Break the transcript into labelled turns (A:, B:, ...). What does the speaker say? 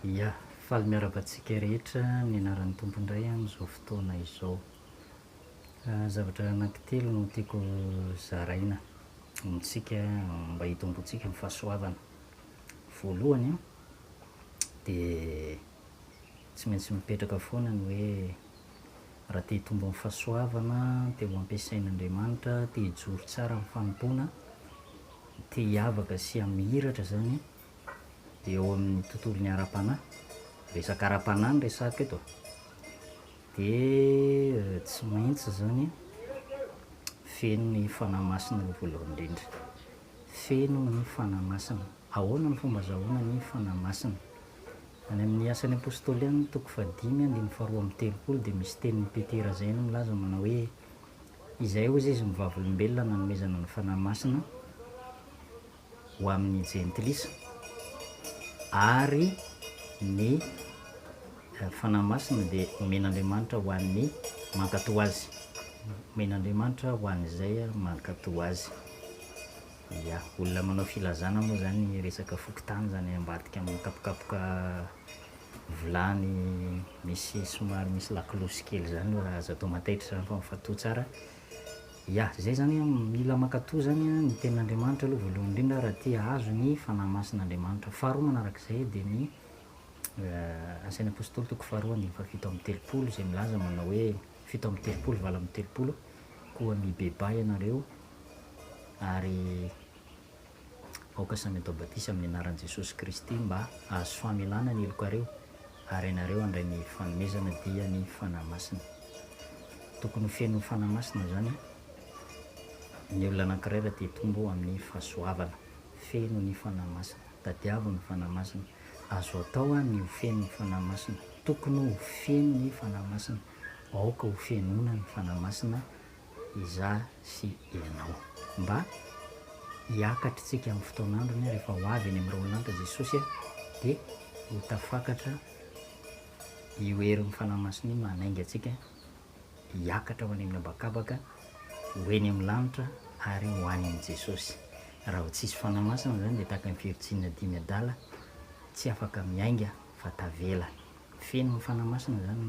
A: Ia, faly miarabantsika rehetra ny anaran'ny tompondray amin'izao fotoana izao. Zavatra anankitelo no tiako zaraina amintsika mba hitomboantsika amin'ny fahasoavana. Voalohany a, dia tsy maintsy mipetraka foana ny hoe raha te hitombo amin'ny fahasoavana, te ho ampiasain'Andriamanitra, te hijoro tsara amin'ny fanompoana, te hiavaka sy hamihiratra zany, dia eo amin'ny tontolon'ny ara-panahy, resaka ara-panahy no resahako eto, dia tsy maintsy zany feno ny fanahy masina aloha voalohany indrindra. Feno ny fanahy masina. Ahoana ny fomba azahoana ny fanahy masina? Any amin'ny asan'ny apôstôly any 5:12-telopolo dia misy tenin'ny Petera zay no milaza manao hoe izay hozy izy mivavolombelona nanomezana ny fanahy masina ho amin'ny jentilisa, ary ny fanahy masina dia omen'Andriamanitra ho an'ny mankatòa azy. Omen'Andriamanitra ho an'izay mankatòa azy. Ia, olona manao filazana moa zany resaka fokontany zany ambadika amin'ny kapokapoka vilany misy somary misy lakolosy kely zany raha azo atao mataitra zany fa mifatoa tsara. Ia, zay zany mila mankatòa zany ny tenin'Andriamanitra aloha voalohany indrindra raha tia hahazo ny fanahy masin'Andriamanitra. Faharoa manarak'izay dia ny asan'ny apôstôly 2:7-telopolo izay milaza manao hoe 7:7-8:telopolo, koa mibeba ianareo ary aoka samy atao batisa amin'ny anaran'i Jesosy Kristy mba hahazo fahamelana ny helokareo, ary ianareo handray ny fanomezana dia ny fanahy masina. Tokony ho feno fanahy masina zany ny olona anankiray raha te hitombo amin'ny fahasoavana. Feno ny fanahy masina, tadiavo ny fanahy masina. Azo atao ny ho feno ny fanahy masina, tokony ho feno ny fanahy masina, aoka ho fenona ny fanahy masina izaho sy ianao, mba hiakatra tsika amin'ny fotoan'androny rehefa ho avy eny amin'ny raolanitra Jesosy dia ho tafakatra io herin'ny fanahy masina iny manainga antsika hiakatra ho any amin'ny habakabaka, ho eny amin'ny lanitra ary ho any amin'i Jesosy. Raha ho tsisy fanahy masina zany dia tahaka ny fieritsinina dimy adala, tsy afaka miainga fa tavela. Feno ny fanahy masina zany no